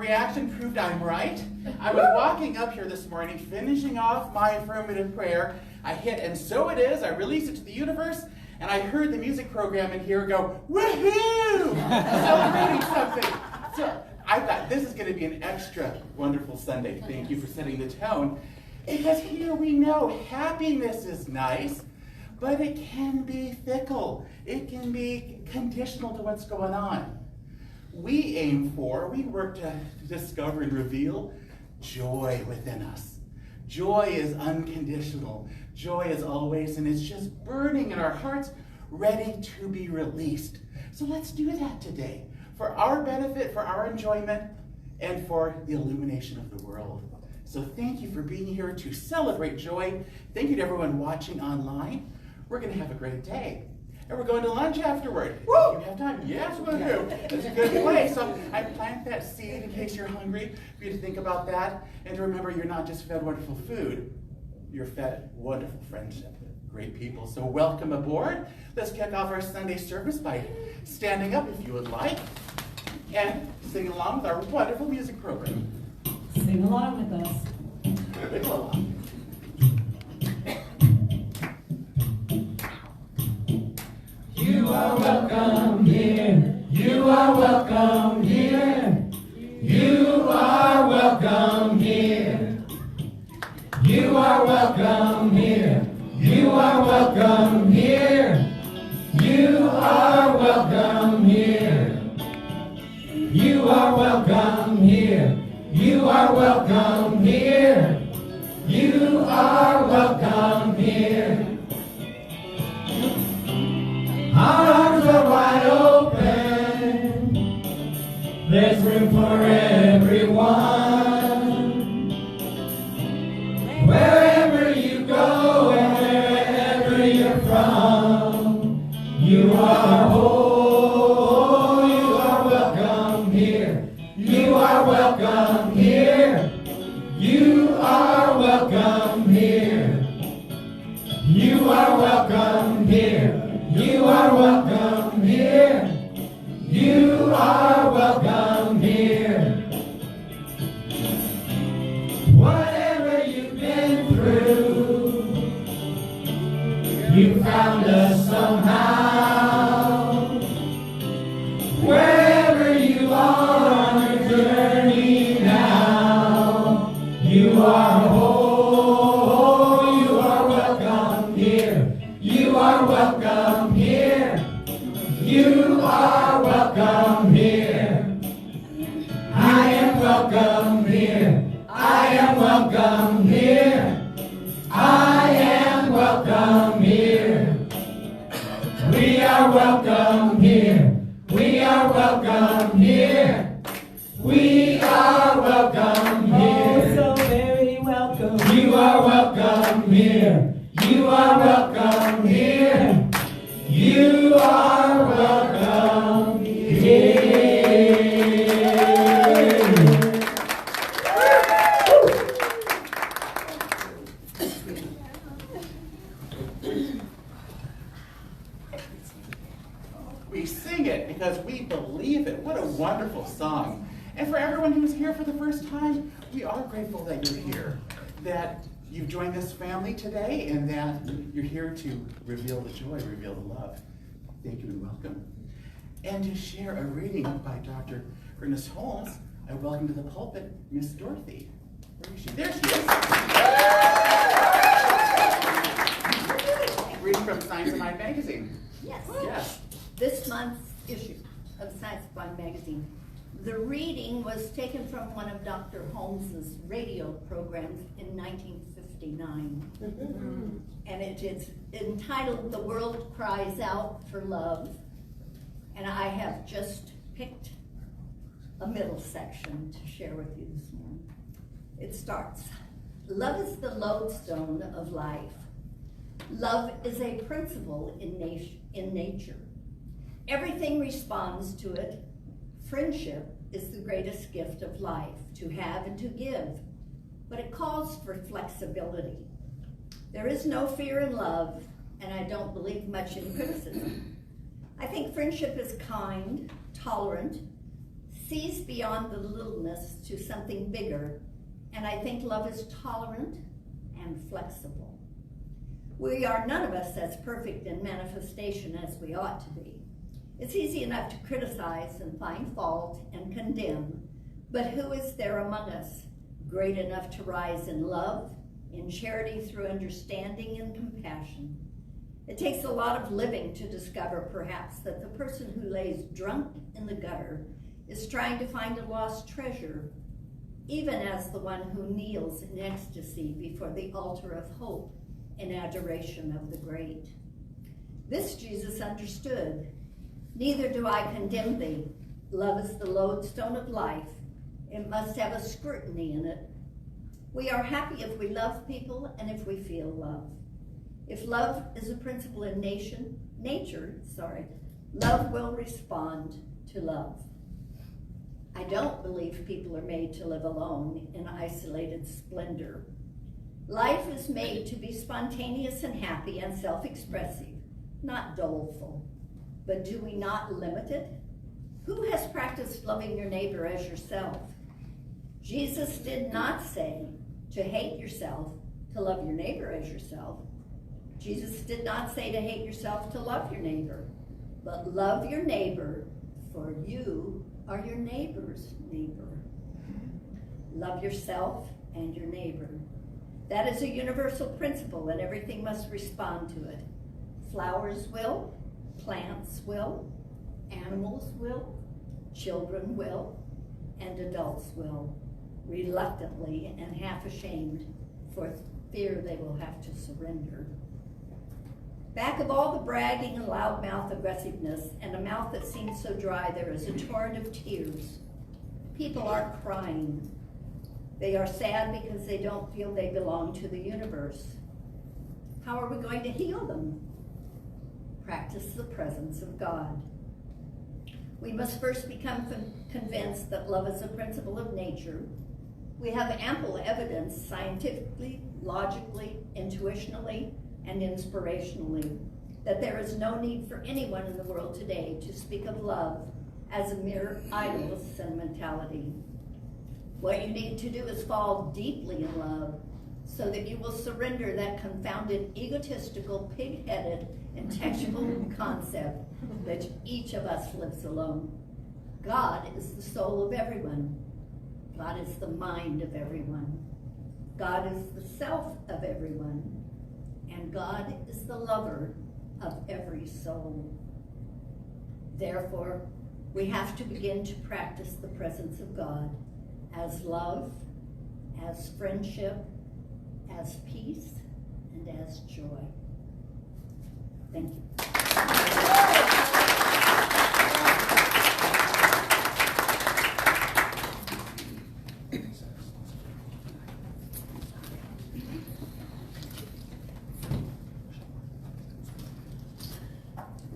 reaction proved I'm right. I was walking up here this morning, finishing off my affirmative prayer. I hit, and so it is. I released it to the universe, and I heard the music program in here go, woohoo! Celebrating something. So I thought this is going to be an extra wonderful Sunday. Thank you for setting the tone. Because here we know happiness is nice, but it can be fickle. It can be conditional to what's going on. We work to discover and reveal joy within us. Joy is unconditional. Joy is always, and it's just burning in our hearts, ready to be released. So let's do that today, for our benefit, for our enjoyment, and for the illumination of the world. So thank you for being here to celebrate joy. Thank you to everyone watching online. We're going to have a great day. And we're going to lunch afterward. Woo! You have time? Yes, we'll do. It's a good place. So I plant that seed in case you're hungry, for you to think about that. And to remember, you're not just fed wonderful food, you're fed wonderful friendship. Great people. So welcome aboard. Let's kick off our Sunday service by standing up if you would like and sing along with our wonderful music program. Sing along with us. Sing along. You are welcome here. You are welcome here. You are welcome here. You are welcome here. You are welcome here. You are welcome here. You are welcome here. You are welcome here. You are welcome here. Our arms are wide open. There's room for everyone. Wherever you go and wherever you're from, you are whole. You are welcome here. You are welcome here. You are welcome here. You are welcome here. You are welcome here. You are welcome here. Whatever you've been through, you found us somehow. Wherever you are on your journey now, you are whole. You are welcome here. You are welcome here. You are welcome here. I am welcome here. I am welcome here. I am welcome here. We are welcome here. We are welcome here. We are welcome here. So very welcome. You are welcome here. You are welcome here. You are welcome here. We sing it because we believe it. What a wonderful song. And for everyone who's here for the first time, we are grateful that you're here, that you've joined this family today, and that you're here to reveal the joy, reveal the love. Thank you and welcome. And to share a reading by Dr. Ernest Holmes, I welcome to the pulpit Miss Dorothy. Where is she? There she is. Reading from Science of Mind magazine. Yes. Yes. This month's issue of Science of Mind magazine. The reading was taken from one of Dr. Holmes's radio programs in 1959. And it is entitled "The World Cries Out for Love." And I have just picked a middle section to share with you this morning. It starts, "Love is the lodestone of life. Love is a principle in nature. Everything responds to it. Friendship is the greatest gift of life, to have and to give, but it calls for flexibility. There is no fear in love, and I don't believe much in criticism. I think friendship is kind, tolerant, sees beyond the littleness to something bigger, and I think love is tolerant and flexible. We are none of us as perfect in manifestation as we ought to be. It's easy enough to criticize and find fault and condemn, but who is there among us great enough to rise in love, in charity through understanding and compassion? It takes a lot of living to discover, perhaps, that the person who lays drunk in the gutter is trying to find a lost treasure, even as the one who kneels in ecstasy before the altar of hope in adoration of the great. This Jesus understood. Neither do I condemn thee. Love is the lodestone of life. It must have a scrutiny in it. We are happy if we love people and if we feel love. If love is a principle in nature, love will respond to love. I don't believe people are made to live alone in isolated splendor. Life is made to be spontaneous and happy and self-expressive, not doleful. But do we not limit it? Who has practiced loving your neighbor as yourself? Jesus did not say to hate yourself, to love your neighbor as yourself. Jesus did not say to hate yourself, to love your neighbor, but love your neighbor, for you are your neighbor's neighbor. Love yourself and your neighbor. That is a universal principle, and everything must respond to it. Flowers will, plants will, animals will, children will, and adults will, reluctantly and half ashamed for fear they will have to surrender. Back of all the bragging and loudmouth aggressiveness and a mouth that seems so dry, there is a torrent of tears. People are crying. They are sad because they don't feel they belong to the universe. How are we going to heal them? Practice the presence of God. We must first become convinced that love is a principle of nature. We have ample evidence scientifically, logically, intuitionally, and inspirationally that there is no need for anyone in the world today to speak of love as a mere idle sentimentality. What you need to do is fall deeply in love so that you will surrender that confounded, egotistical, pig-headed, and textual concept that each of us lives alone. God is the soul of everyone. God is the mind of everyone. God is the self of everyone. And God is the lover of every soul. Therefore, we have to begin to practice the presence of God as love, as friendship, as peace, and as joy. Thank you.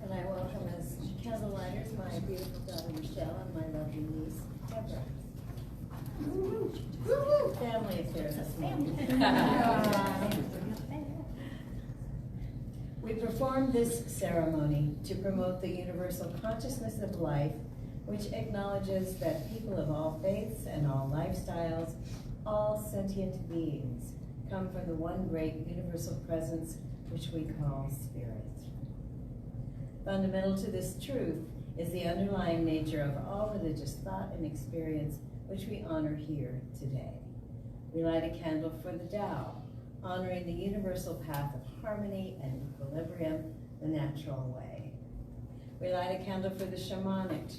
And I welcome as candlelighters my beautiful daughter Michelle and my lovely niece Deborah. Family affairs this morning. We perform this ceremony to promote the universal consciousness of life, which acknowledges that people of all faiths and all lifestyles, all sentient beings, come from the one great universal presence which we call spirit. Fundamental to this truth is the underlying nature of all religious thought and experience which we honor here today. We light a candle for the Tao, honoring the universal path of harmony and equilibrium, the natural way. We light a candle for the shamanic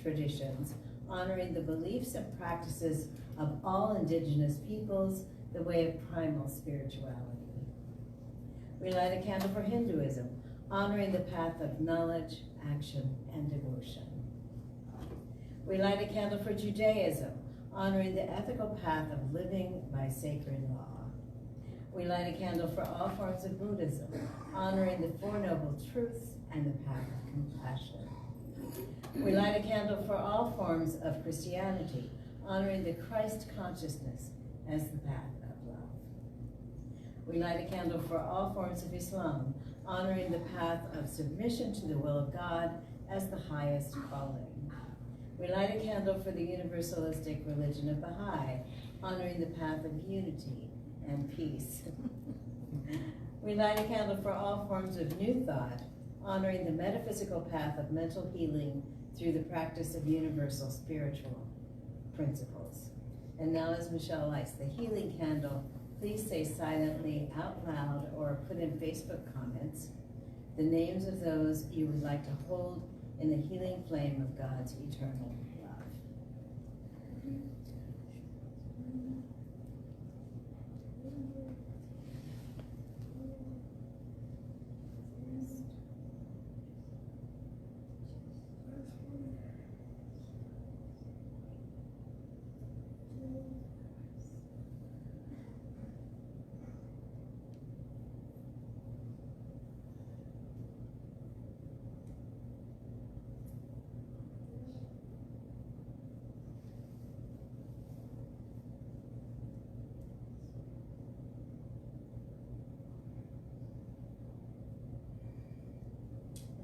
traditions, honoring the beliefs and practices of all indigenous peoples, the way of primal spirituality. We light a candle for Hinduism, honoring the path of knowledge, action, and devotion. We light a candle for Judaism, honoring the ethical path of living by sacred law. We light a candle for all forms of Buddhism, honoring the Four Noble Truths and the path of compassion. We light a candle for all forms of Christianity, honoring the Christ consciousness as the path of love. We light a candle for all forms of Islam, honoring the path of submission to the will of God as the highest calling. We light a candle for the universalistic religion of Baha'i, honoring the path of unity and peace. We light a candle for all forms of new thought, honoring the metaphysical path of mental healing through the practice of universal spiritual principles. And now, as Michelle lights the healing candle, please say silently out loud or put in Facebook comments the names of those you would like to hold in the healing flame of God's eternal love.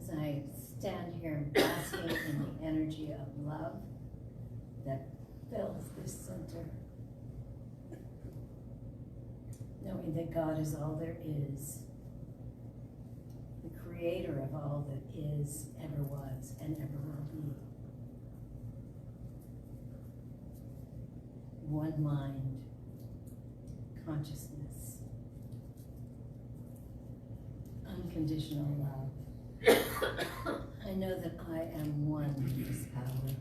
As I stand here basking in the energy of love that fills this center, knowing that God is all there is, the creator of all that is, ever was, and ever will be. One mind, consciousness, unconditional love. I know that I am one with this power,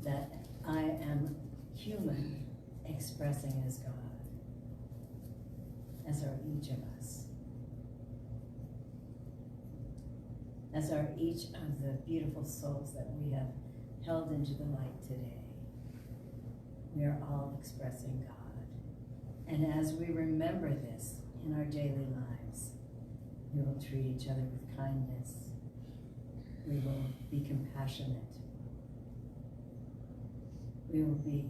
that I am human expressing as God, as are each of us, as are each of the beautiful souls that we have held into the light today. We are all expressing God. And as we remember this in our daily lives, we will treat each other with kindness. We will be compassionate. We will be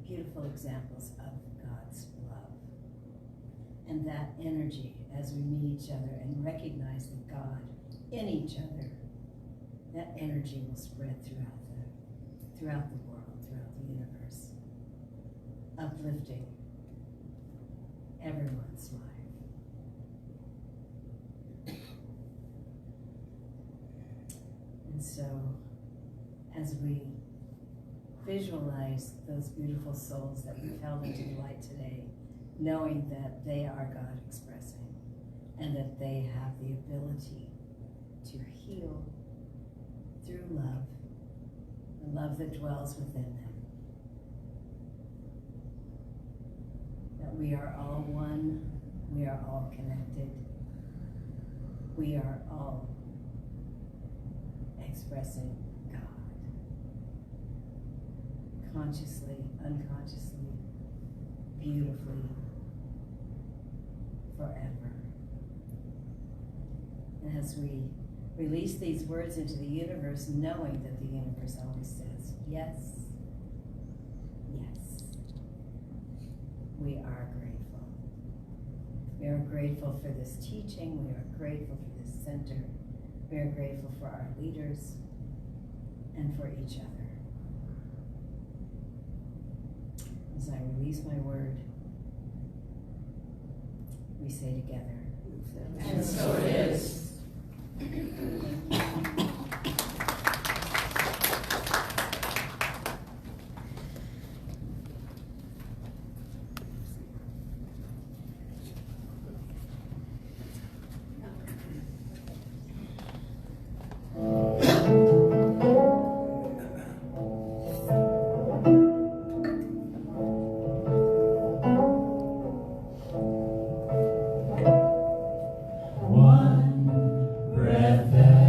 beautiful examples of God's love. And that energy, as we meet each other and recognize the God in each other, that energy will spread throughout the world, throughout the universe, uplifting everyone's life. And so, as we visualize those beautiful souls that we've held into the light today, knowing that they are God expressing and that they have the ability to heal through love, the love that dwells within them, that we are all one, we are all connected, we are all expressing God, consciously, unconsciously, beautifully, forever. And as we release these words into the universe, knowing that the universe always says, yes, yes, we are grateful. We are grateful for this teaching. We are grateful for this center. We are grateful for our leaders and for each other. As I release my word, we say together, And so it is. One breath.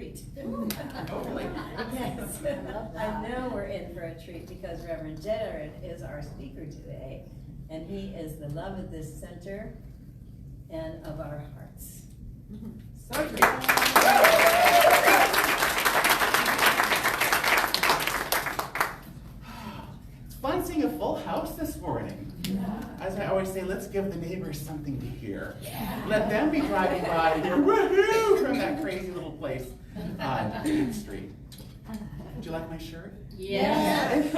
treat. Hopefully. Yes, I know we're in for a treat because Reverend Darin is our speaker today, and he is the love of this center and of our hearts. So great. It's fun seeing a full house this morning. As I always say, let's give the neighbors something to hear. Let them be driving by and hear woohoo from that crazy little place on 8th Street. Would you like my shirt? Yes.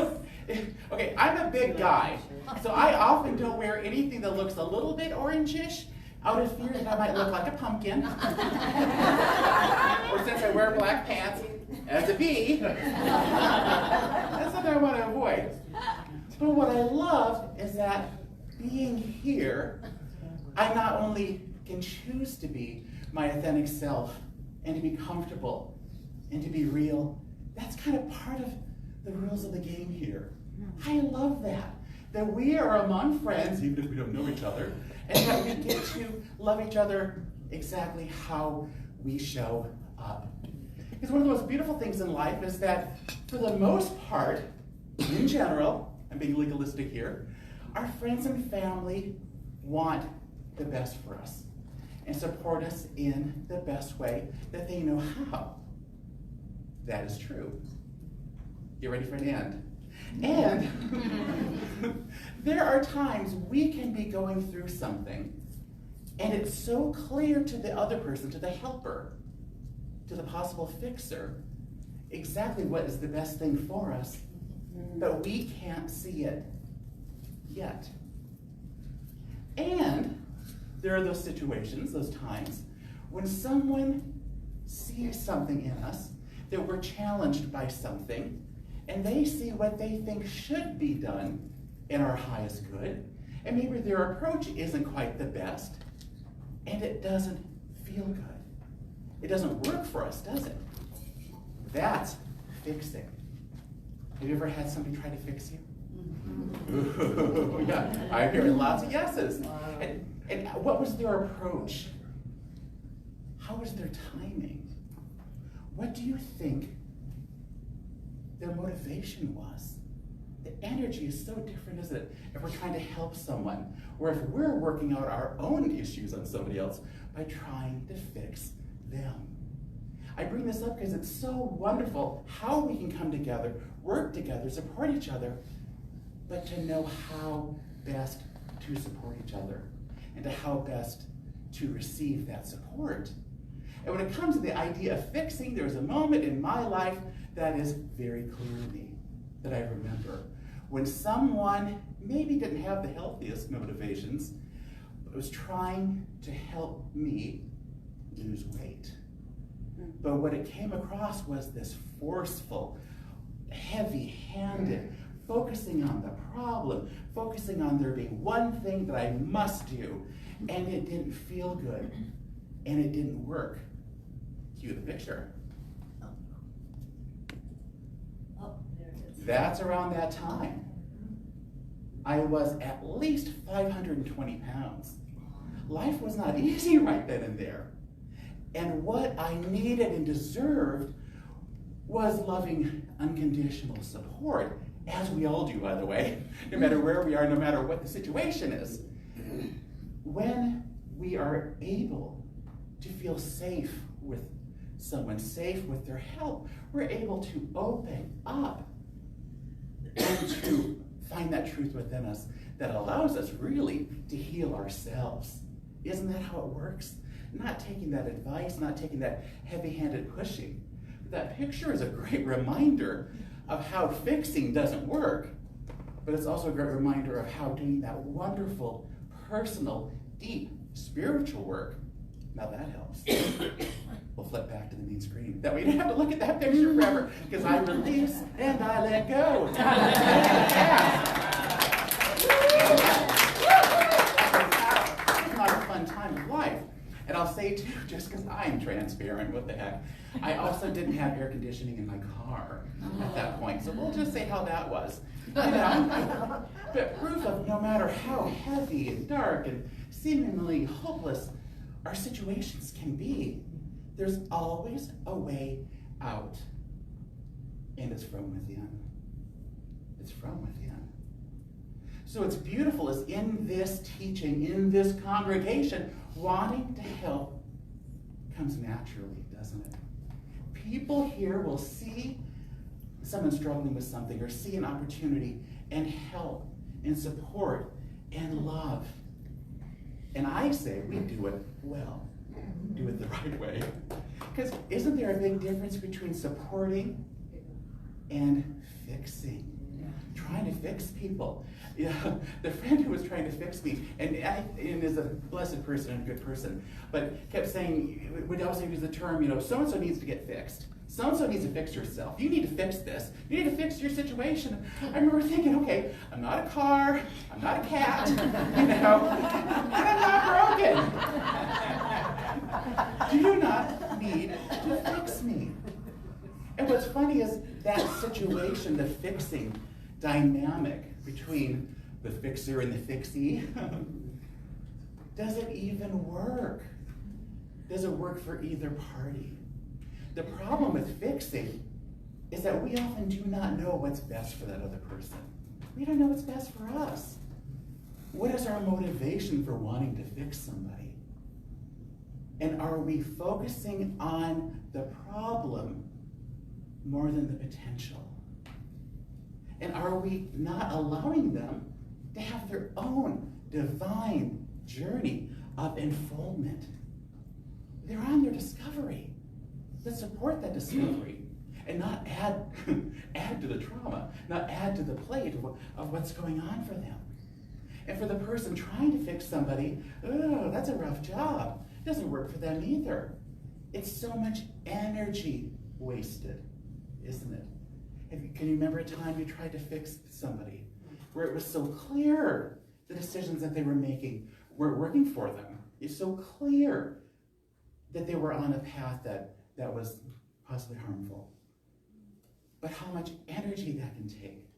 Okay, I'm a big guy, so I often don't wear anything that looks a little bit orangish out of fear that I might look like a pumpkin. Or since I wear black pants as a bee, that's something I want to avoid. But what I love is that being here, I not only can choose to be my authentic self and to be comfortable and to be real. That's kind of part of the rules of the game here. I love that we are among friends, even if we don't know each other, and that we get to love each other exactly how we show up. Because one of the most beautiful things in life is that, for the most part, in general, I'm being legalistic here, our friends and family want the best for us and support us in the best way that they know how. That is true. Get ready for an end. And there are times we can be going through something, and it's so clear to the other person, to the helper, to the possible fixer, exactly what is the best thing for us, but we can't see it yet. And there are those situations, those times, when someone sees something in us, that we're challenged by something, and they see what they think should be done in our highest good, and maybe their approach isn't quite the best, and it doesn't feel good. It doesn't work for us, does it? That's fixing. Have you ever had somebody try to fix you? Ooh, yeah, I'm hearing lots of yeses. And what was their approach? How was their timing? What do you think their motivation was? The energy is so different, isn't it? If we're trying to help someone, or if we're working out our own issues on somebody else by trying to fix them. I bring this up because it's so wonderful how we can come together, work together, support each other, but to know how best to support each other and to how best to receive that support. And when it comes to the idea of fixing, there was a moment in my life that is very clear to me, that I remember, when someone maybe didn't have the healthiest motivations, but was trying to help me lose weight. But what it came across was this forceful, heavy-handed, focusing on the problem, focusing on there being one thing that I must do, and it didn't feel good, and it didn't work. Cue the picture. Oh, there it is. That's around that time. I was at least 520 pounds. Life was not easy right then and there. And what I needed and deserved was loving, unconditional support, as we all do, by the way, no matter where we are, no matter what the situation is. When we are able to feel safe with someone, safe with their help, we're able to open up and to find that truth within us that allows us really to heal ourselves. Isn't that how it works? Not taking that advice, not taking that heavy-handed pushing. But that picture is a great reminder of how fixing doesn't work, but it's also a great reminder of how doing that wonderful, personal, deep, spiritual work, now that helps. We'll flip back to the main screen. That way you don't have to look at that picture forever, because I release and I let go. It's not a fun time of life. And I'll say too, just because I'm transparent, what the heck, I also didn't have air conditioning in my car at that point. So we'll just say how that was. You know? But proof of no matter how heavy and dark and seemingly hopeless our situations can be, There's always a way out. And it's from within. It's from within. So it's beautiful as in this teaching, in this congregation, wanting to help comes naturally, doesn't it? People here will see someone struggling with something or see an opportunity and help and support and love. And I say we do it well. Do it the right way. Because isn't there a big difference between supporting and fixing? Trying to fix people. Yeah, the friend who was trying to fix me, and is a blessed person and a good person, but kept saying, would also use the term, so-and-so needs to get fixed. So-and-so needs to fix yourself. You need to fix this. You need to fix your situation. I remember thinking, okay, I'm not a car, I'm not a cat, and I'm not broken. Do you not need to fix me? And what's funny is that situation, the fixing dynamic between the fixer and the fixee, doesn't even work. Doesn't work for either party. The problem with fixing is that we often do not know what's best for that other person. We don't know what's best for us. What is our motivation for wanting to fix somebody? And are we focusing on the problem more than the potential? And are we not allowing them to have their own divine journey of unfoldment? They're on their discovery. Let's support that discovery and not add to the trauma, not add to the plate of what's going on for them. And for the person trying to fix somebody, oh, that's a rough job. It doesn't work for them either. It's so much energy wasted, isn't it? Can you remember a time you tried to fix somebody where it was so clear the decisions that they were making weren't working for them? It's so clear that they were on a path that was possibly harmful. But how much energy that can take,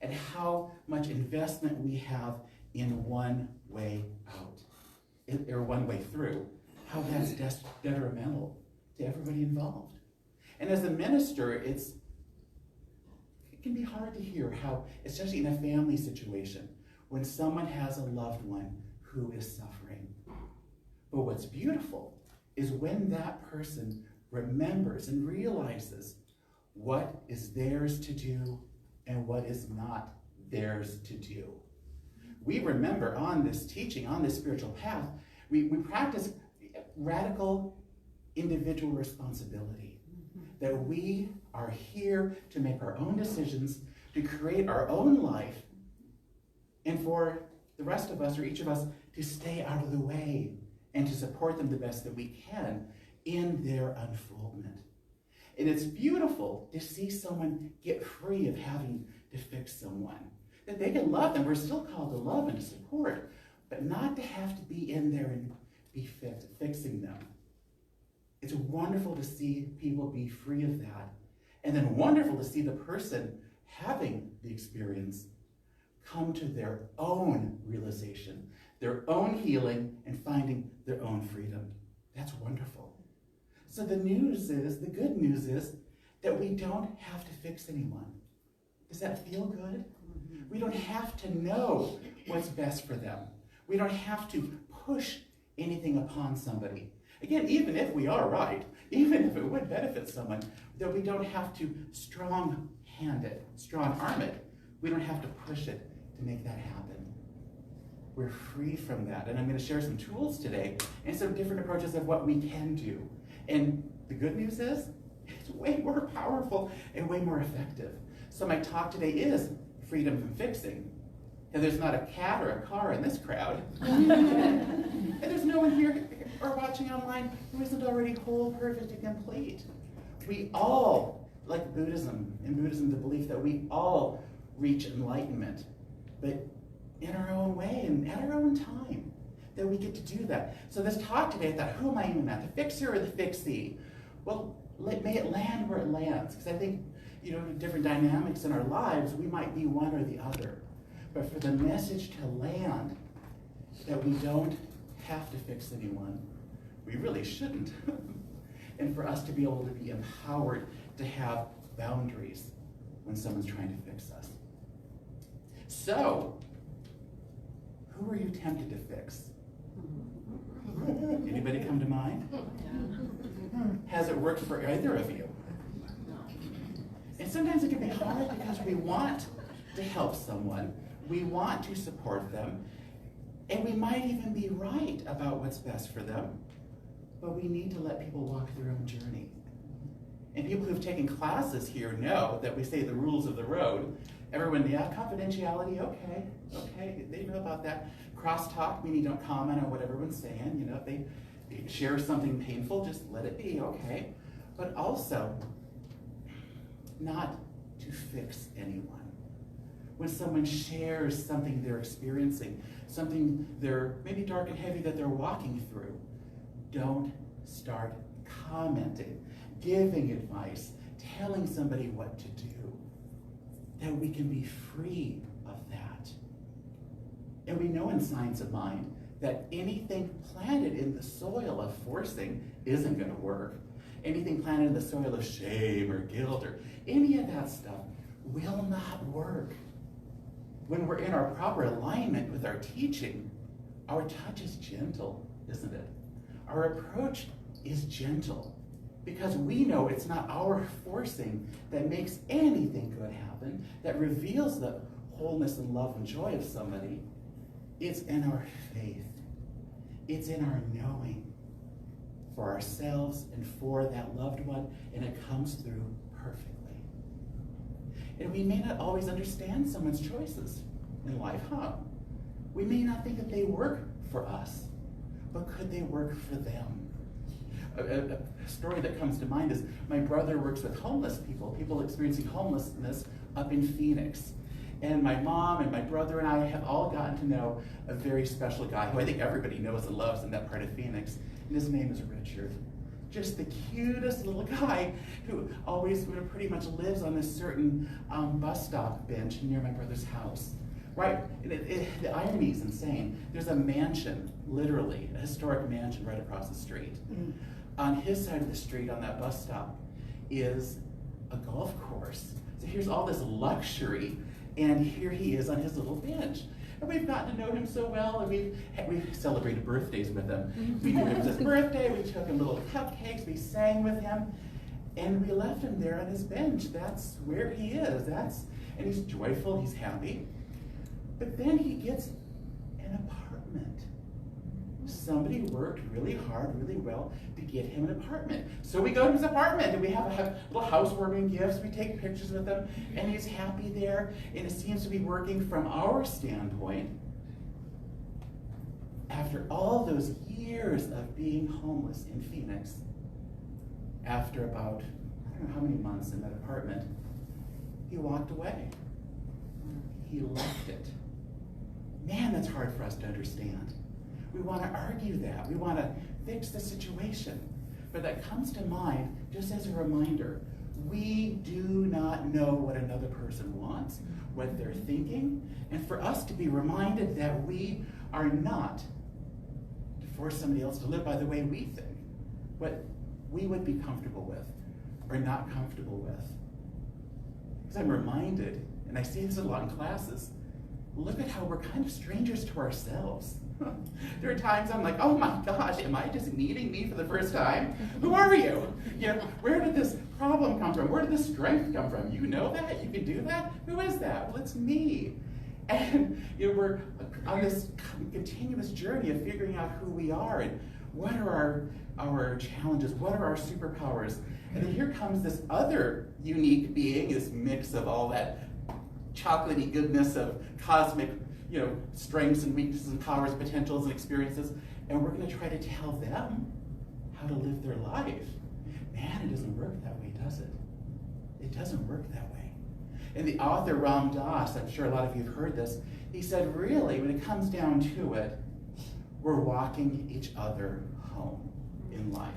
and how much investment we have in one way out, or one way through, how that's detrimental to everybody involved. And as a minister, it can be hard to hear how, especially in a family situation, when someone has a loved one who is suffering. But what's beautiful is when that person remembers and realizes what is theirs to do and what is not theirs to do. We remember on this teaching, on this spiritual path, we practice radical individual responsibility. That we are here to make our own decisions, to create our own life, and for the rest of us, or each of us, to stay out of the way and to support them the best that we can in their unfoldment. And it's beautiful to see someone get free of having to fix someone. That they can love them. We're still called to love and to support, but not to have to be in there and be fixing them. It's wonderful to see people be free of that. And then wonderful to see the person having the experience come to their own realization, their own healing, and finding their own freedom. That's wonderful. So the good news is that we don't have to fix anyone. Does that feel good? We don't have to know what's best for them. We don't have to push anything upon somebody. Again, even if we are right, even if it would benefit someone, that we don't have to strong-hand it, strong-arm it. We don't have to push it to make that happen. We're free from that. And I'm going to share some tools today and some different approaches of what we can do. And the good news is, it's way more powerful and way more effective. So my talk today is freedom from fixing. And there's not a cat or a car in this crowd. And there's no one here or watching online who isn't already whole, perfect, and complete. We all, like Buddhism, in Buddhism, the belief that we all reach enlightenment, but in our own way and at our own time, that we get to do that. So this talk today, I thought, who am I even at, the fixer or the fixee? Well, may it land where it lands, because I think, different dynamics in our lives, we might be one or the other. But for the message to land that we don't have to fix anyone, we really shouldn't. and for us to be able to be empowered to have boundaries when someone's trying to fix us. So, who are you tempted to fix? Anybody come to mind? Has it worked for either of you? And sometimes it can be hard because we want to help someone, we want to support them, and we might even be right about what's best for them, but we need to let people walk their own journey. And people who've taken classes here know that we say the rules of the road. Everyone, yeah, confidentiality, okay, they know about that. Crosstalk, meaning don't comment on what everyone's saying. You know, if they share something painful, just let it be, okay. But also, not to fix anyone. When someone shares something they're experiencing, something they're maybe dark and heavy that they're walking through, don't start commenting, giving advice, telling somebody what to do. That we can be free of that. And we know in science of mind that anything planted in the soil of forcing isn't going to work. Anything planted in the soil of shame or guilt or any of that stuff will not work. When we're in our proper alignment with our teaching, our touch is gentle, isn't it? Our approach is gentle because we know it's not our forcing that makes anything good happen, that reveals the wholeness and love and joy of somebody. It's in our faith. It's in our knowing for ourselves and for that loved one, and it comes through perfectly. And we may not always understand someone's choices in life, huh? We may not think that they work for us, but could they work for them? A story that comes to mind is my brother works with homeless people experiencing homelessness up in Phoenix. And my mom and my brother and I have all gotten to know a very special guy who I think everybody knows and loves in that part of Phoenix. And his name is Richard. Just the cutest little guy who always pretty much lives on this certain bus stop bench near my brother's house. Right? The irony is insane. There's a mansion, literally, a historic mansion right across the street. On his side of the street, on that bus stop, is a golf course. So here's all this luxury, and here he is on his little bench. And we've gotten to know him so well, and we've celebrated birthdays with him. We knew it was his birthday, we took him little cupcakes, we sang with him, and we left him there on his bench. That's where he is. And he's joyful, he's happy. But then he gets an apartment. Somebody worked really hard, really well to get him an apartment. So we go to his apartment and we have little housewarming gifts. We take pictures with him and he's happy there. And it seems to be working from our standpoint. After all those years of being homeless in Phoenix, after about, I don't know how many months in that apartment, he walked away. He left it. Man, that's hard for us to understand. We want to argue that. We want to fix the situation. But that comes to mind just as a reminder. We do not know what another person wants, what they're thinking, and for us to be reminded that we are not to force somebody else to live by the way we think, what we would be comfortable with or not comfortable with. Because I'm reminded, and I see this a lot in classes, look at how we're kind of strangers to ourselves. There are times I'm like, oh my gosh, am I just meeting me for the first time? Who are you? You know, where did this problem come from? Where did this strength come from? You know that? You can do that? Who is that? Well, it's me. And you know, we're on this continuous journey of figuring out who we are and what are our challenges, what are our superpowers. And then here comes this other unique being, this mix of all that chocolatey goodness of cosmic, you know, strengths and weaknesses and powers, potentials and experiences, and we're going to try to tell them how to live their life. Man, it doesn't work that way, does it? It doesn't work that way. And the author Ram Dass, I'm sure a lot of you have heard this, he said, really, when it comes down to it, we're walking each other home in life.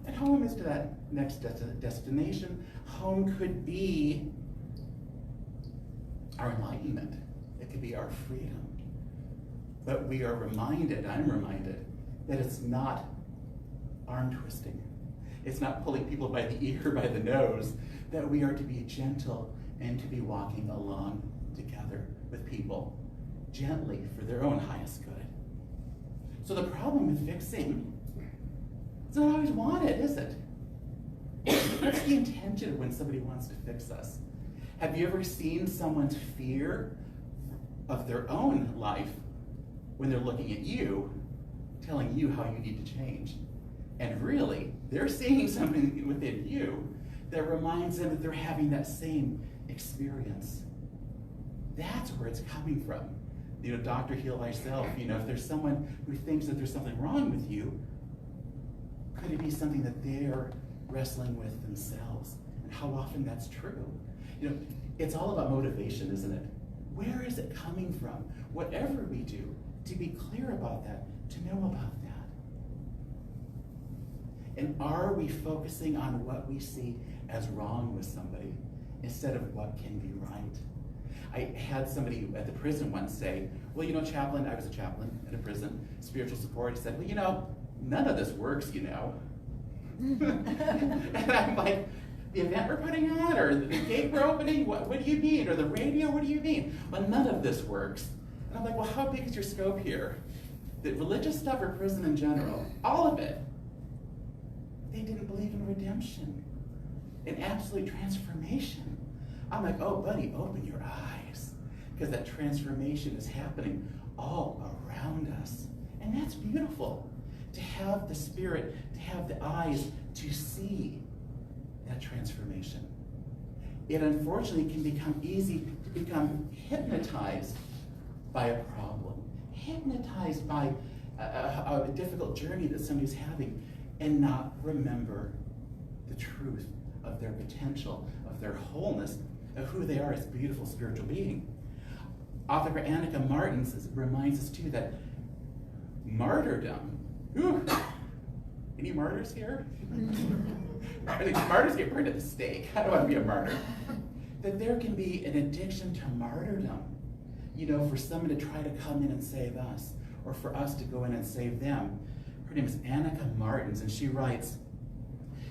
And home is to that next destination. Home could be our enlightenment. It could be our freedom. But we are reminded, I'm reminded, that it's not arm twisting. It's not pulling people by the ear, by the nose, that we are to be gentle and to be walking along together with people, gently for their own highest good. So the problem with fixing, it's not always wanted, is it? What's the intention when somebody wants to fix us? Have you ever seen someone's fear of their own life when they're looking at you, telling you how you need to change? And really, they're seeing something within you that reminds them that they're having that same experience. That's where it's coming from. Doctor, heal thyself. If there's someone who thinks that there's something wrong with you, could it be something that they're wrestling with themselves? And how often that's true? It's all about motivation, isn't it? Where is it coming from? Whatever we do, to be clear about that, to know about that. And are we focusing on what we see as wrong with somebody instead of what can be right? I had somebody at the prison once say, well, chaplain, I was a chaplain at a prison, spiritual support. He said, well, none of this works, And I'm like, the event we're putting on, or the gate we're opening, what do you mean? Or the radio, what do you mean? Well, none of this works. And I'm like, well, how big is your scope here? The religious stuff or prison in general? All of it. They didn't believe in redemption, in absolute transformation. I'm like, oh, buddy, open your eyes, because that transformation is happening all around us. And that's beautiful, to have the Spirit, to have the eyes to see that transformation. It unfortunately can become easy to become hypnotized by a problem, hypnotized by a difficult journey that somebody's having, and not remember the truth of their potential, of their wholeness, of who they are as a beautiful spiritual being. Author Annika Martins reminds us too that martyrdom, any martyrs here? I think martyrs get burned at the stake. I don't want to be a martyr. That there can be an addiction to martyrdom, for someone to try to come in and save us, or for us to go in and save them. Her name is Annika Martins, and she writes,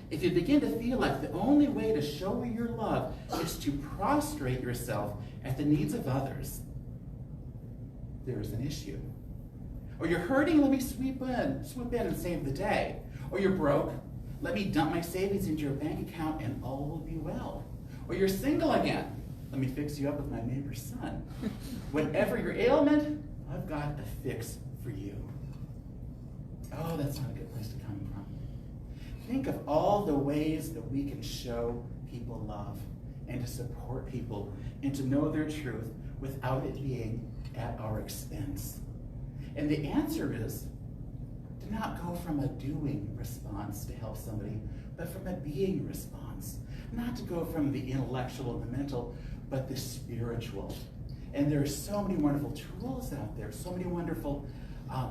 if you begin to feel like the only way to show your love is to prostrate yourself at the needs of others, there is an issue. Or you're hurting, let me swoop in and save the day. Or you're broke, let me dump my savings into your bank account and all will be well. Or you're single again, let me fix you up with my neighbor's son. Whatever your ailment, I've got a fix for you. Oh, that's not a good place to come from. Think of all the ways that we can show people love and to support people and to know their truth without it being at our expense. And the answer is to not go from a doing response to help somebody, but from a being response. Not to go from the intellectual and the mental, but the spiritual. And there are so many wonderful tools out there, so many wonderful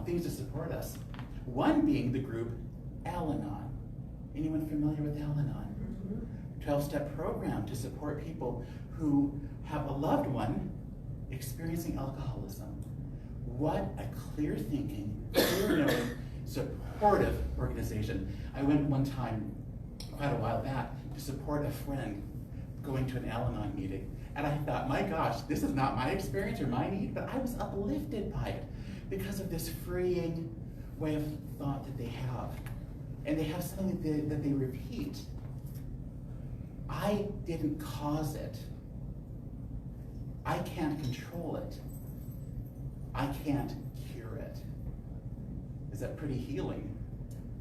things to support us. One being the group Al-Anon. Anyone familiar with Al-Anon? 12-step program to support people who have a loved one experiencing alcoholism. What a clear thinking, clear knowing, supportive organization. I went one time, quite a while back, to support a friend going to an Al-Anon meeting. And I thought, my gosh, this is not my experience or my need, but I was uplifted by it because of this freeing way of thought that they have. And they have something that they repeat. I didn't cause it. I can't control it. I can't cure it. Is that pretty healing?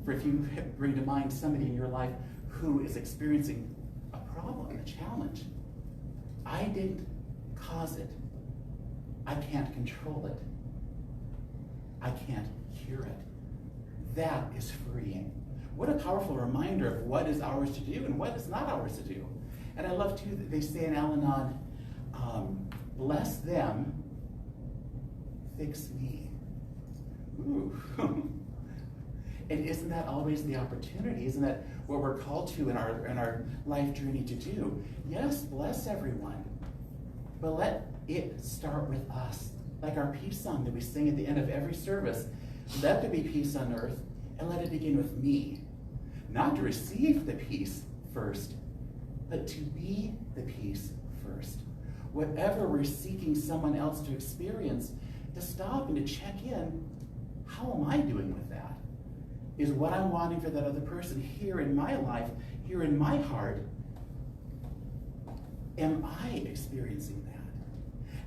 For if you bring to mind somebody in your life who is experiencing a problem, a challenge, I didn't cause it. I can't control it. I can't cure it. That is freeing. What a powerful reminder of what is ours to do and what is not ours to do. And I love too that they say in Al-Anon, bless them, fix me. Ooh. And isn't that always the opportunity? Isn't that what we're called to in our life journey to do? Yes, bless everyone, but let it start with us. Like our peace song that we sing at the end of every service. Let there be peace on earth, and let it begin with me. not to receive the peace first, but to be the peace first. Whatever we're seeking someone else to experience, to stop and to check in, how am I doing with that? Is what I'm wanting for that other person here in my life, here in my heart, am I experiencing that?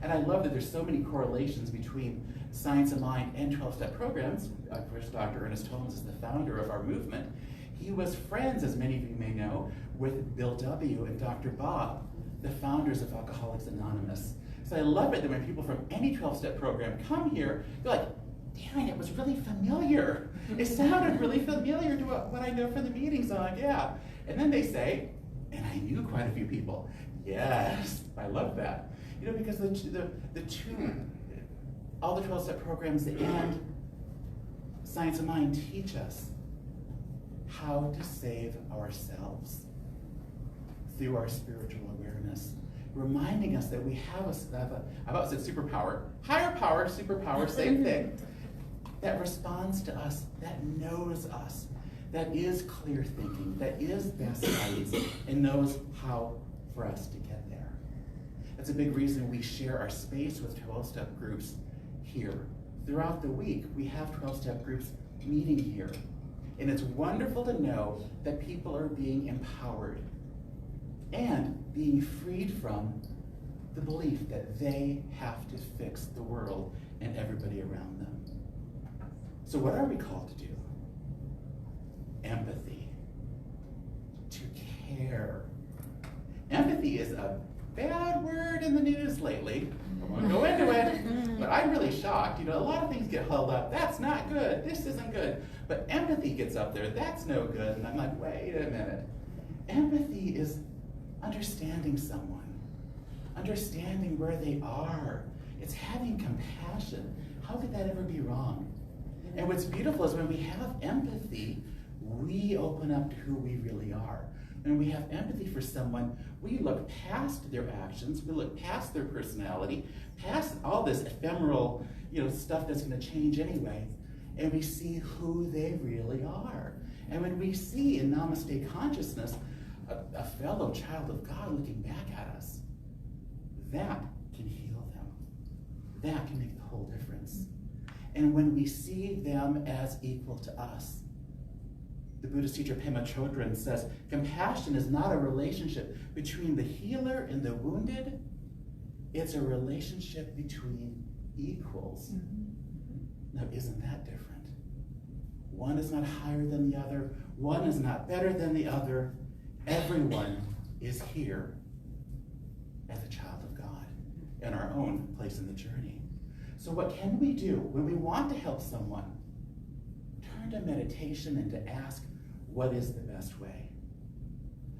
And I love that there's so many correlations between Science of Mind and 12-step programs. Of course, Dr. Ernest Holmes is the founder of our movement. He was friends, as many of you may know, with Bill W. and Dr. Bob, the founders of Alcoholics Anonymous. So I love it that when people from any 12-step program come here, they're like, Darin, it was really familiar. It sounded really familiar to what I know from the meetings. I'm like, yeah. And then they say, and I knew quite a few people. Yes, I love that. You know, because all the 12-step programs and Science of Mind teach us how to save ourselves through our spiritual awareness, reminding us that we have I about said superpower, higher power, superpower, same thing, that responds to us, that knows us, that is clear thinking, that is best guidance, and knows how for us to get there. That's a big reason we share our space with 12-step groups here. Throughout the week, we have 12-step groups meeting here. And it's wonderful to know that people are being empowered and being freed from the belief that they have to fix the world and everybody around them. So what are we called to do? Empathy. To care. Empathy is a bad word in the news lately. I won't go into it, but I'm really shocked. You know, a lot of things get held up. That's not good. This isn't good. But empathy gets up there. That's no good. And I'm like, wait a minute. Empathy is understanding someone, understanding where they are. It's having compassion. How could that ever be wrong? And what's beautiful is when we have empathy, we open up to who we really are. When we have empathy for someone, we look past their actions, we look past their personality, past all this ephemeral, stuff that's going to change anyway, and we see who they really are. And when we see in Namaste consciousness a fellow child of God looking back at us, that can heal them. That can make the whole difference. And when we see them as equal to us, the Buddhist teacher Pema Chodron says, compassion is not a relationship between the healer and the wounded. It's a relationship between equals. Now, isn't that different? One is not higher than the other. One is not better than the other. Everyone is here as a child of God in our own place in the journey. So what can we do when we want to help someone? Turn to meditation and to ask, what is the best way?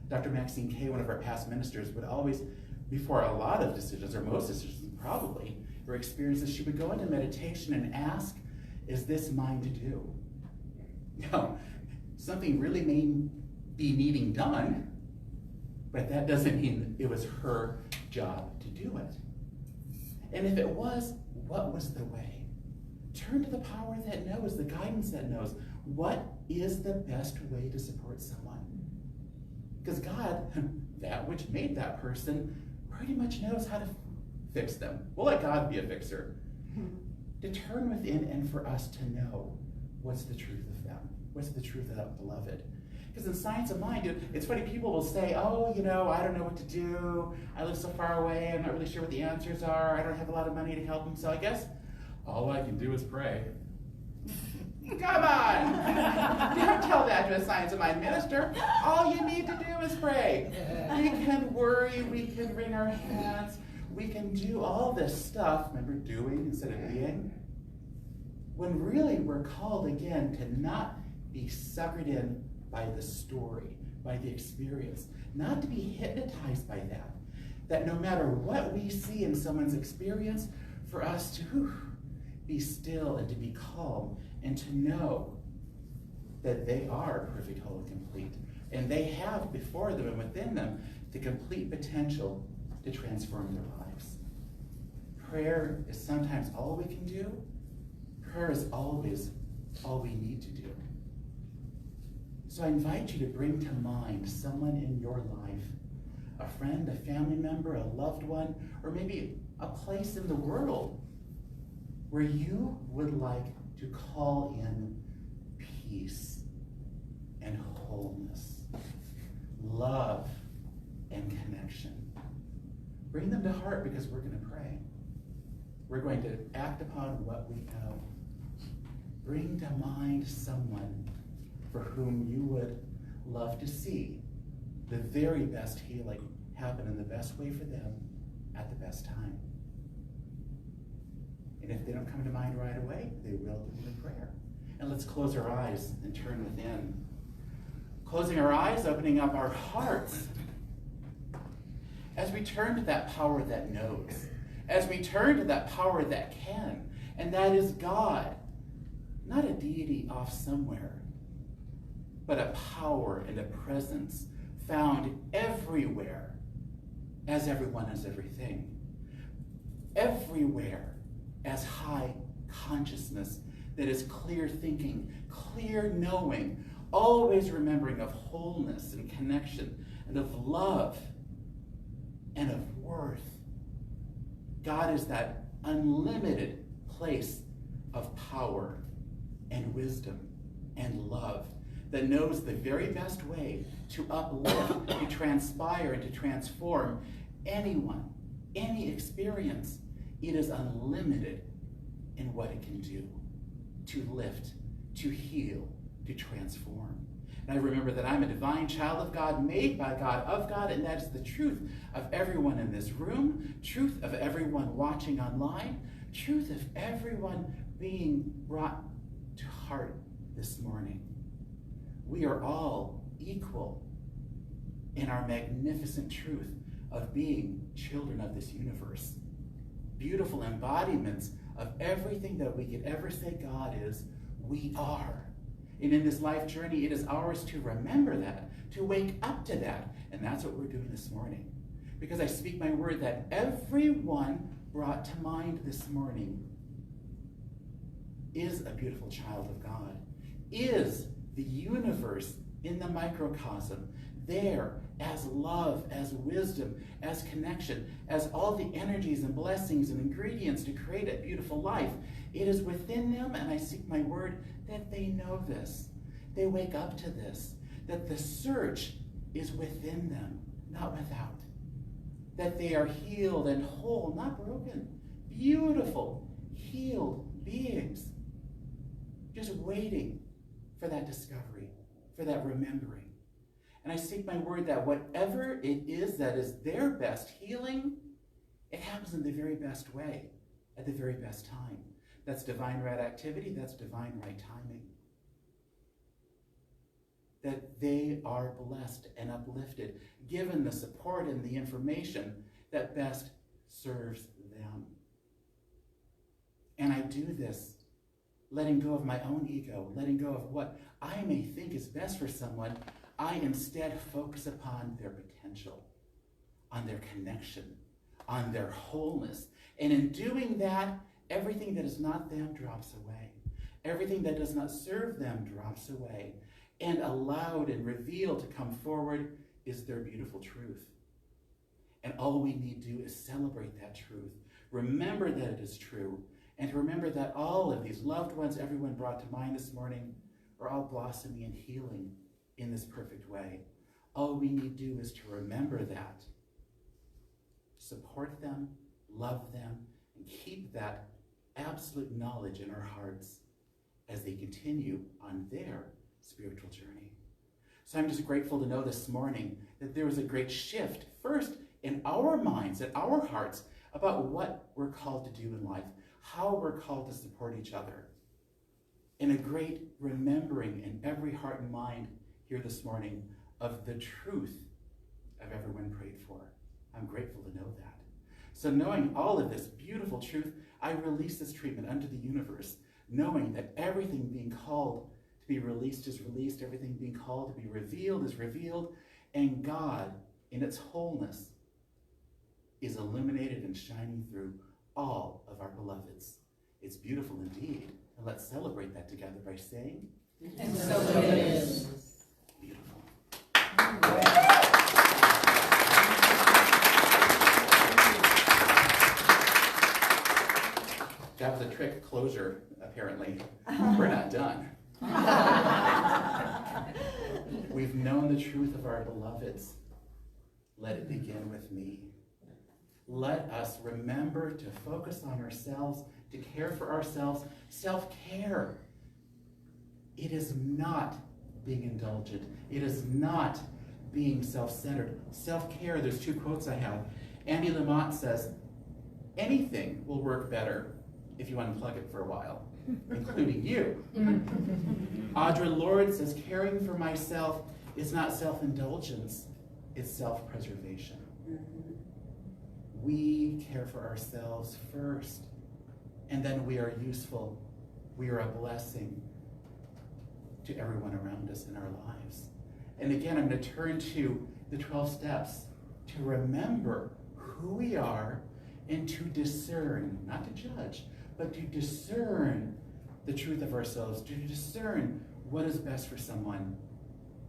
Dr. Maxine Kay, one of our past ministers, would always, before a lot of decisions, or most decisions probably, or experiences, she would go into meditation and ask, is this mine to do? Now, something really may be needing done, but that doesn't mean it was her job to do it. And if it was, what was the way? Turn to the power that knows, the guidance that knows. What is the best way to support someone? Because God, that which made that person, pretty much knows how to fix them. We'll let God be a fixer. To turn within and for us to know what's the truth of them. What's the truth of that beloved? Because in Science of Mind, it's funny, people will say, oh, I don't know what to do. I live so far away. I'm not really sure what the answers are. I don't have a lot of money to help them. So I guess all I can do is pray. Come on! Don't tell that to a Science of Mind minister. All you need to do is pray. We can worry, we can wring our hands, we can do all this stuff, remember, doing instead of being, when really we're called again to not be suckered in by the story, by the experience, not to be hypnotized by that. That no matter what we see in someone's experience, for us to be still and to be calm and to know that they are perfect, whole, and complete. And they have before them and within them the complete potential to transform their lives. Prayer is sometimes all we can do. Prayer is always all we need to do. So I invite you to bring to mind someone in your life, a friend, a family member, a loved one, or maybe a place in the world where you would like to call in peace and wholeness, love and connection. Bring them to heart, because we're going to pray. We're going to act upon what we know. Bring to mind someone for whom you would love to see the very best healing happen in the best way for them at the best time. And if they don't come to mind right away, they will in prayer. And let's close our eyes and turn within. Closing our eyes, opening up our hearts. As we turn to that power that knows, as we turn to that power that can, and that is God, not a deity off somewhere, but a power and a presence found everywhere, as everyone is everything. Everywhere as high consciousness that is clear thinking, clear knowing, always remembering of wholeness and connection and of love and of worth. God is that unlimited place of power and wisdom and love that knows the very best way to uplift, to transpire, and to transform anyone, any experience. It is unlimited in what it can do, to lift, to heal, to transform. And I remember that I'm a divine child of God, made by God, of God, and that is the truth of everyone in this room, truth of everyone watching online, truth of everyone being brought to heart this morning. We are all equal in our magnificent truth of being children of this universe. Beautiful embodiments of everything that we could ever say God is, we are. And in this life journey, it is ours to remember that, to wake up to that. And that's what we're doing this morning. Because I speak my word that everyone brought to mind this morning is a beautiful child of God, is the universe in the microcosm, there as love, as wisdom, as connection, as all the energies and blessings and ingredients to create a beautiful life. It is within them, and I seek my word that they know this. They wake up to this, that the search is within them, not without. That they are healed and whole, not broken. Beautiful, healed beings. Just waiting for that discovery, for that remembering. And I seek my word that whatever it is that is their best healing, it happens in the very best way, at the very best time. That's divine right activity, that's divine right timing. That they are blessed and uplifted, given the support and the information that best serves them. And I do this letting go of my own ego, letting go of what I may think is best for someone. I instead focus upon their potential, on their connection, on their wholeness. And in doing that, everything that is not them drops away. Everything that does not serve them drops away. And allowed and revealed to come forward is their beautiful truth. And all we need to do is celebrate that truth. Remember that it is true. And to remember that all of these loved ones, everyone brought to mind this morning, are all blossoming and healing in this perfect way. All we need to do is to remember that, support them, love them, and keep that absolute knowledge in our hearts as they continue on their spiritual journey. So I'm just grateful to know this morning that there was a great shift, first in our minds and our hearts, about what we're called to do in life, how we're called to support each other, and a great remembering in every heart and mind here this morning of the truth of everyone prayed for. I'm grateful to know that. So knowing all of this beautiful truth, I release this treatment unto the universe, knowing that everything being called to be released is released, everything being called to be revealed is revealed, and God, in its wholeness, is illuminated and shining through all of our beloveds. It's beautiful indeed. And let's celebrate that together by saying, And so it is. That was a trick closure, apparently. We're not done. We've known the truth of our beloveds. Let it begin with me. Let us remember to focus on ourselves, to care for ourselves. Self-care. It is not being indulgent. It is not being self-centered. Self-care, there's two quotes I have. Andy Lamott says, anything will work better if you unplug it for a while, including you. Audre Lorde says, caring for myself is not self-indulgence, it's self-preservation. We care for ourselves first, and then we are useful. We are a blessing to everyone around us in our lives. And again, I'm going to turn to the 12 steps to remember who we are and to discern, not to judge, but to discern the truth of ourselves, to discern what is best for someone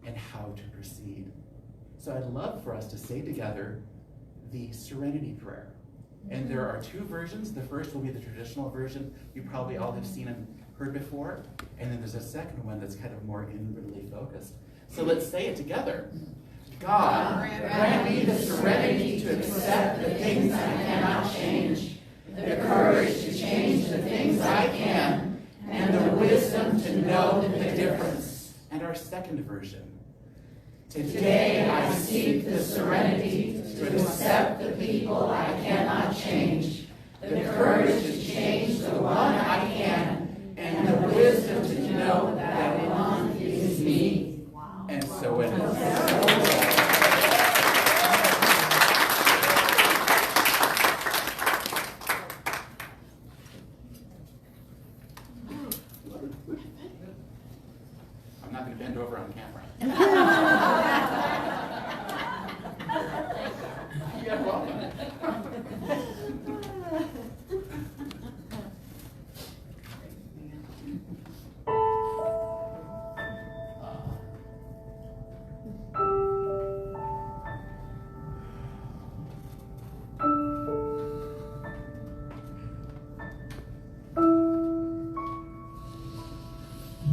and how to proceed. So I'd love for us to say together the Serenity Prayer. And there are two versions. The first will be the traditional version you probably all have seen and heard before. And then there's a second one that's kind of more inwardly focused. So let's say it together. God, grant me the serenity to accept the things I cannot change, the courage to change the things I can, and the wisdom to know the difference. And our second version. Today I seek the serenity to accept the people I cannot change, the courage to change the one I can, and the wisdom to know that one is me. And so it is. I'm not going to bend over on camera. You're welcome.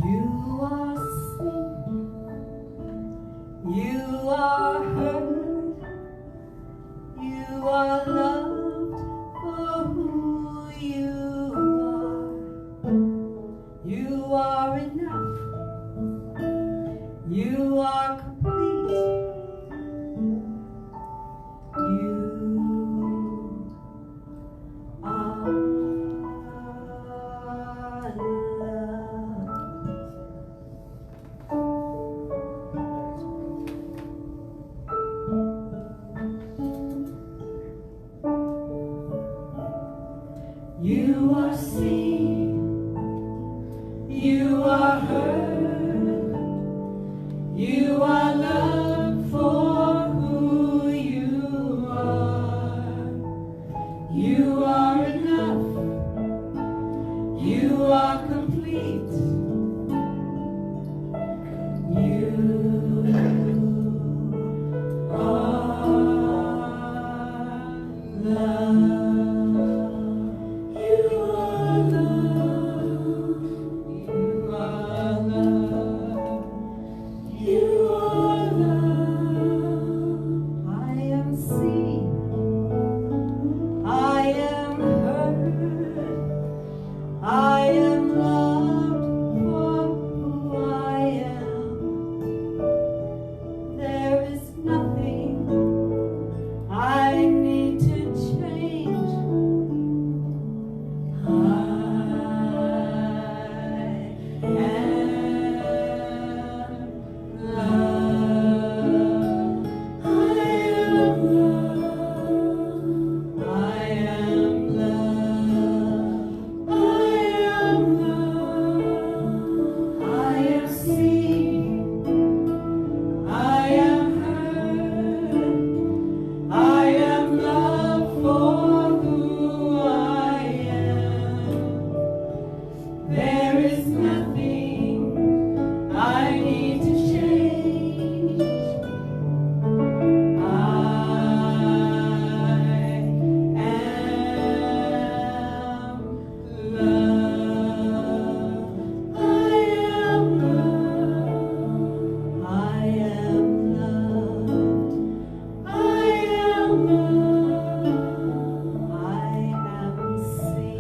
You are seen, you are heard, you are loved for who you are. You are enough, you are complete, you are loved. You are seen, you are heard, you are loved for who you are. You are enough, you are complete, you are loved. You are loved.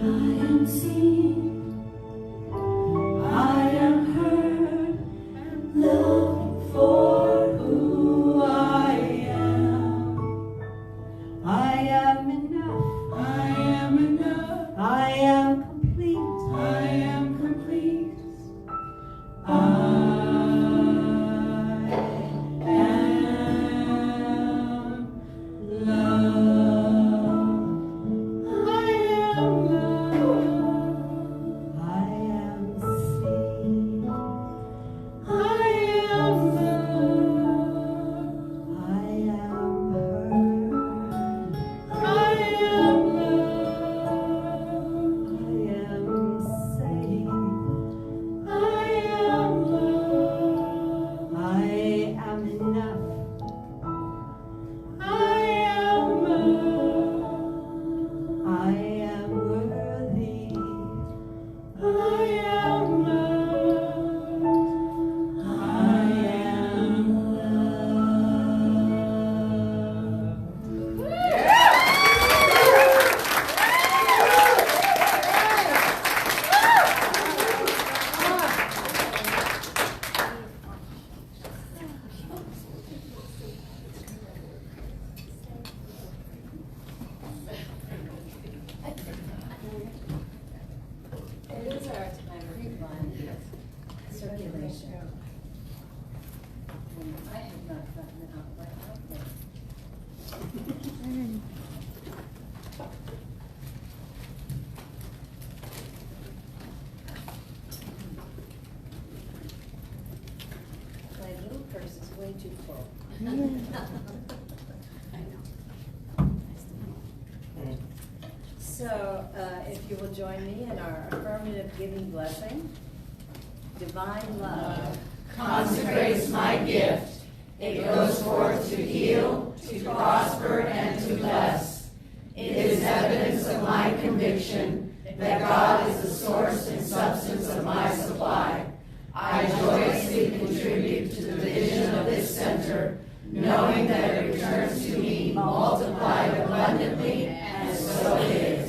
am seen, I am heard, loved for who I am. I am enough, I am enough, I am complete, I am complete. I am love. I am love. I am seen. I am loved. I am heard. I am loved. I am saved. I am loved. I am enough. I am loved. I am worthy. I am loved. I am loved. It is our time of divine circulation. And I have not gotten out my outfit. My little purse is way too full. So, if you will join me in our affirmative giving blessing. Divine love Consecrates my gift. It goes forth to heal, to prosper, and to bless. It is evidence of my conviction that God is the source and substance of my supply. I joyously contribute to the vision of this center, knowing that it returns to me multiplied abundantly, and so it is.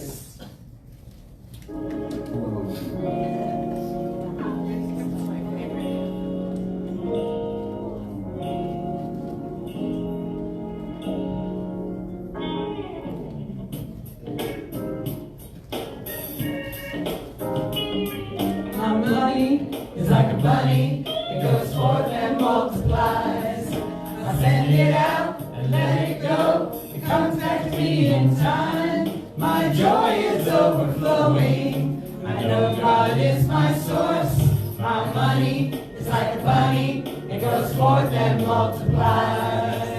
My money is like a bunny, it goes forth and multiplies. I send it out and let it go, it comes back to me in time. My joy is overflowing, I know God is my source. My money is like a bunny, it goes forth and multiplies.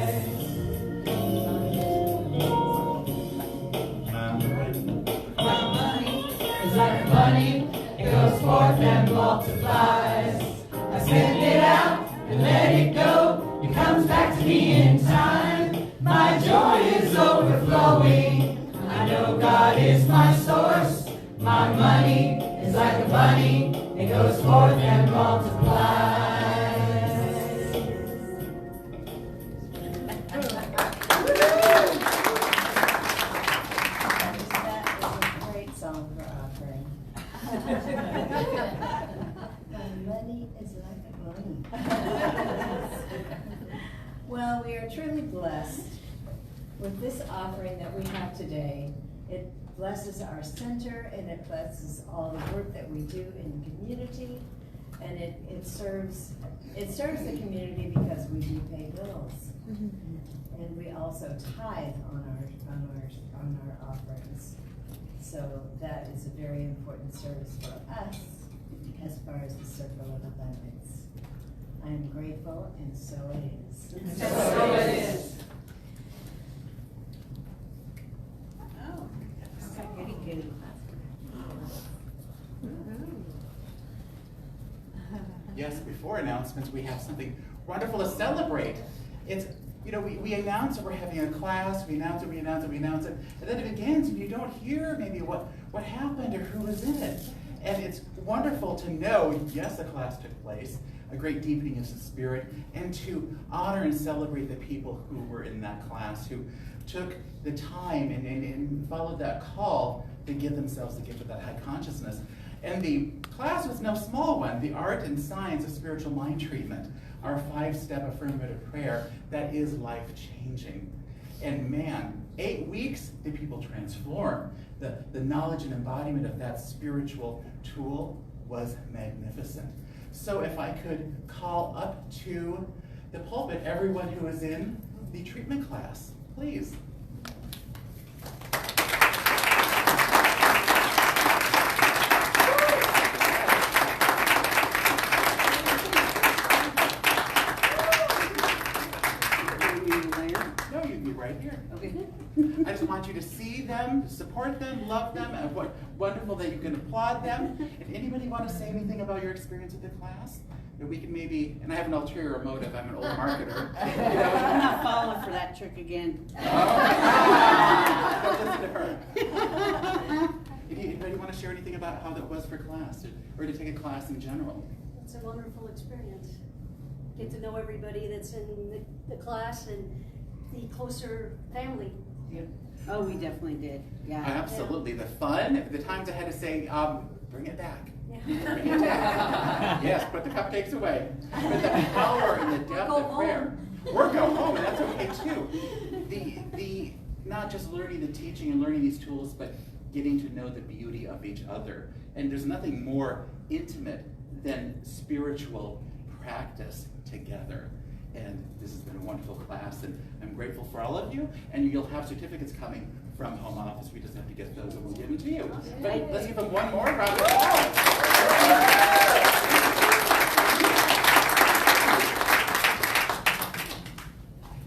My money is like a bunny, it goes forth and multiplies. I send it out and let it go, it comes back to me in time. My joy is overflowing, I know God is my source. My money is like a bunny, it goes forth and multiplies. That is a great song for offering. My money is like a bunny. Well, we are truly blessed with this offering that we have today. It blesses our center and it blesses all the work that we do in the community. And it serves the community because we do pay bills. And we also tithe on our offerings. So that is a very important service for us as far as the circle of abundance. I am grateful, and so it is. And so it is. Oh, okay, goody goody. Yes, before announcements, we have something wonderful to celebrate. It's, you know, we announce that we're having a class, we announce it, and then it begins, and you don't hear maybe what happened or who was in it. And it's wonderful to know, yes, a class took place, a great deepening of the spirit, and to honor and celebrate the people who were in that class, who took the time and followed that call to give themselves the gift of that high consciousness. And the class was no small one, the art and science of spiritual mind treatment, our 5-step affirmative prayer that is life-changing. And man, 8 weeks, the people transform. The knowledge and embodiment of that spiritual tool was magnificent. So if I could call up to the pulpit everyone who is in the treatment class, please. No, you'd be right here. Okay. I just want you to see them, support them, love them, and what wonderful that you can applaud them. And anybody want to say anything about your experience with the class? That we can maybe, and I have an ulterior motive, I'm an old marketer. You know, I'm not falling for that trick again. Don't listen to her. Anybody want to share anything about how that was for class, or to take a class in general? It's a wonderful experience. Get to know everybody that's in the class and the closer family. Oh, we definitely did, yeah. Absolutely. The fun, the times I had to say, bring it back. Yeah. Bring it back. Yes, put the cupcakes away. But the power and the depth Go of prayer. home. Or go home, and that's okay too. The not just learning the teaching and learning these tools, but getting to know the beauty of each other. And there's nothing more intimate than spiritual practice together. And this has been a wonderful class, and I'm grateful for all of you. And you'll have certificates coming from home office. We just have to get those and we'll give them to you. But let's give them one more round of applause.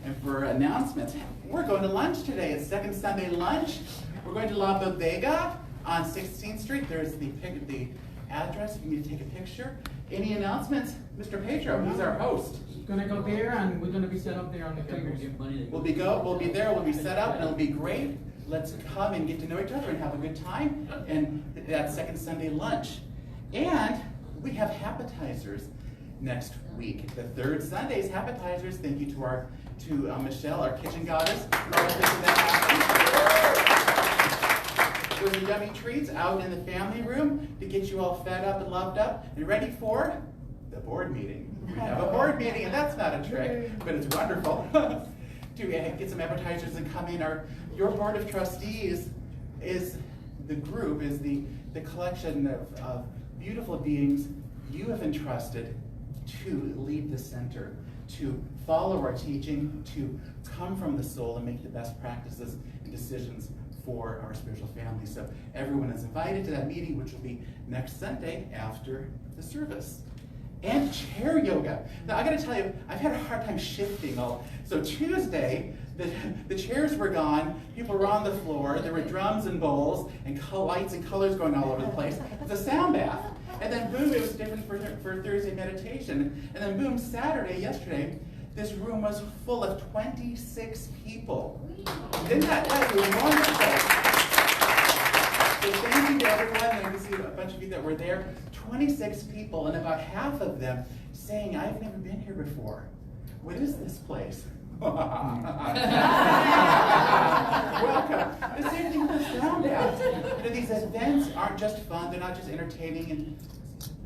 And for announcements, we're going to lunch today. It's second Sunday lunch. We're going to La Bodega on 16th Street. There's the address if you need to take a picture. Any announcements? Mr. Pedro, he's our host. Gonna go there, and we're gonna be set up there on the tables. We'll be there, we'll be set up, and it'll be great. Let's come and get to know each other and have a good time. And that second Sunday lunch. And we have appetizers next week. The third Sunday is appetizers. Thank you to Michelle, our kitchen goddess. Those are yummy treats out in the family room to get you all fed up and loved up and ready for the board meeting. We have a board meeting, and that's not a trick, but it's wonderful to get some appetizers and come in. Your board of trustees is the collection of beautiful beings you have entrusted to lead the center, to follow our teaching, to come from the soul and make the best practices and decisions for our spiritual family. So everyone is invited to that meeting, which will be next Sunday after the service. And chair yoga. Now I gotta tell you, I've had a hard time shifting. So Tuesday, the chairs were gone, people were on the floor, there were drums and bowls, and lights and colors going all over the place. It's a sound bath. And then boom, it was different for Thursday meditation. And then boom, Saturday, yesterday, this room was full of 26 people. Didn't that wonderful? So thank you to everyone. I can see a bunch of you that were there. 26 people, and about half of them saying, I've never been here before. What is this place? Welcome. The same thing with the sound bath. These events aren't just fun, they're not just entertaining, and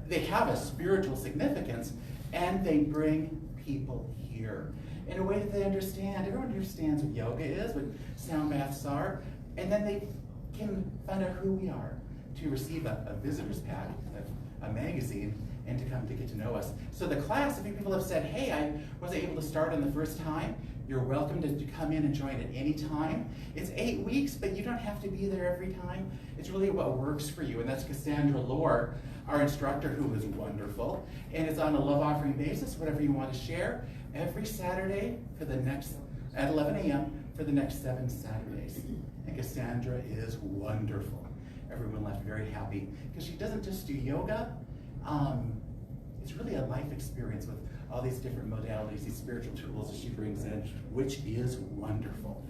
they have a spiritual significance, and they bring people here in a way that they understand. Everyone understands what yoga is, what sound baths are, and then they can find out who we are, to receive a visitor's pack, a magazine, and to come to get to know us. So the class, a few people have said, hey, I wasn't able to start on the first time. You're welcome to come in and join at any time. It's 8 weeks, but you don't have to be there every time. It's really what works for you, and that's Cassandra Lohr, our instructor, who is wonderful. And it's on a love offering basis, whatever you want to share, every Saturday at 11 a.m. for the next 7 Saturdays. And Cassandra is wonderful. Everyone left very happy, because she doesn't just do yoga. It's really a life experience with all these different modalities, these spiritual tools that she brings in, which is wonderful.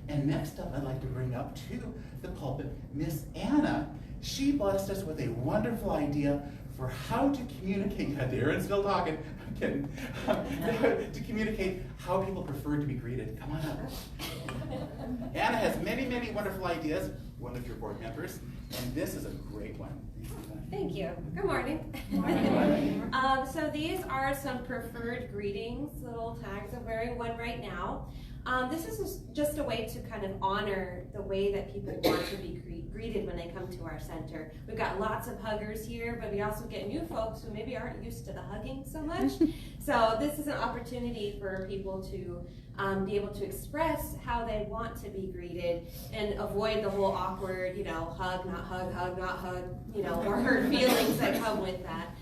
And next up, I'd like to bring up to the pulpit Miss Anna. She blessed us with a wonderful idea for how to communicate. Yeah, Darin's still talking. I'm kidding. To communicate how people prefer to be greeted. Come on up. Anna has many, many wonderful ideas, one of your board members, and this is a great one. Thank you. Good morning. So these are some preferred greetings, little tags. I'm wearing one right now. This is just a way to kind of honor the way that people want to be greeted when they come to our center. We've got lots of huggers here, but we also get new folks who maybe aren't used to the hugging so much. So this is an opportunity for people to be able to express how they want to be greeted and avoid the whole awkward, hug, not hug, hug, not hug, or hurt feelings that come with that.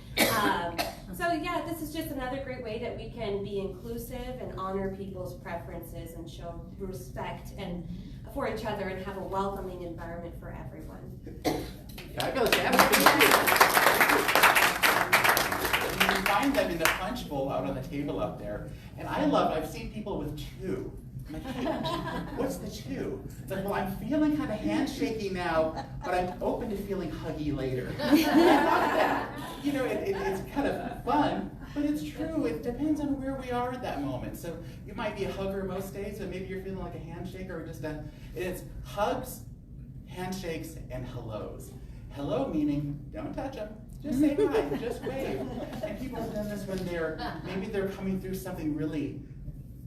So yeah, this is just another great way that we can be inclusive and honor people's preferences and show respect and for each other and have a welcoming environment for everyone. Fabulous, Anna. You can find them in the punch bowl out on the table up there. And I've seen people with two. I'm like, hey, what's the two? It's like, well, I'm feeling kind of handshaky now, but I'm open to feeling huggy later. I love that. It's kind of fun, but it's true. It depends on where we are at that moment. So you might be a hugger most days, and maybe you're feeling like a handshaker or it's hugs, handshakes, and hellos. Hello meaning don't touch them. Just say hi, just wave. And people have done this when maybe they're coming through something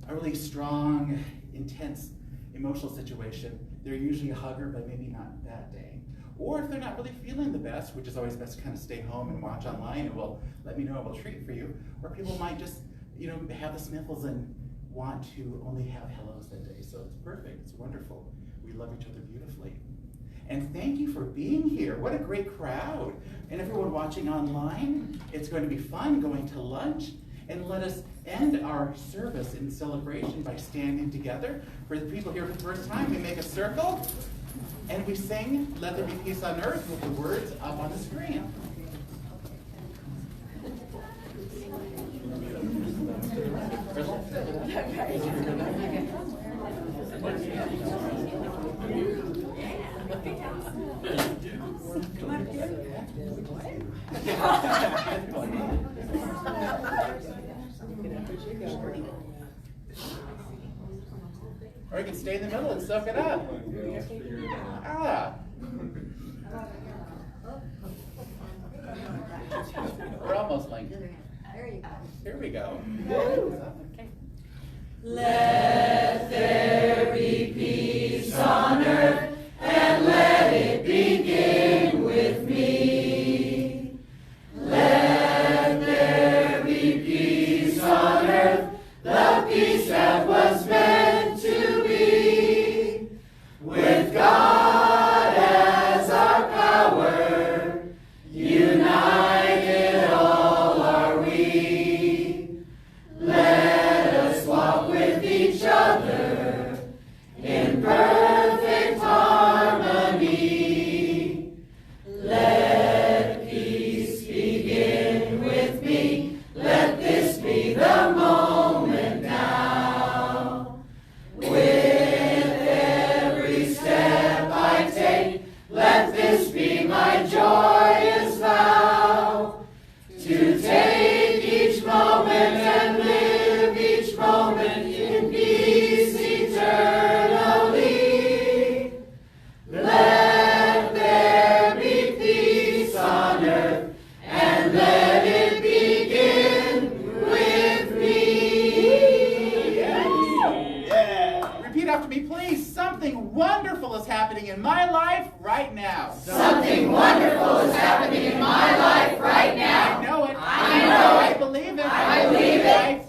a really strong, intense, emotional situation. They're usually a hugger, but maybe not that day. Or if they're not really feeling the best, which is always best to kind of stay home and watch online, and we'll let me know, we'll treat for you. Or people might just, have the sniffles and want to only have hellos that day. So it's perfect, it's wonderful. We love each other beautifully. And thank you for being here. What a great crowd. And everyone watching online, it's going to be fun going to lunch. And let us end our service in celebration by standing together. For the people here for the first time, we make a circle and we sing, "Let There Be Peace on Earth," with the words up on the screen. Or you can stay in the middle and soak it up. We're almost like, here we go. Let there be peace on earth, and let it begin with me. Let there be peace on earth, the peace that was meant to be. With God as our power, united all are we. Let us walk with each other in perfect harmony. Let peace begin with me. Let this be the moment now. With every step I take, let this be my joyous vow. To take each moment and live each moment in peace eternally. Let there be peace on earth, and let it begin with me. Yeah. Repeat after me, please. Something wonderful is happening in my life right now. Something wonderful is happening in my life right now. I know it. I know it. I believe it. I believe it. I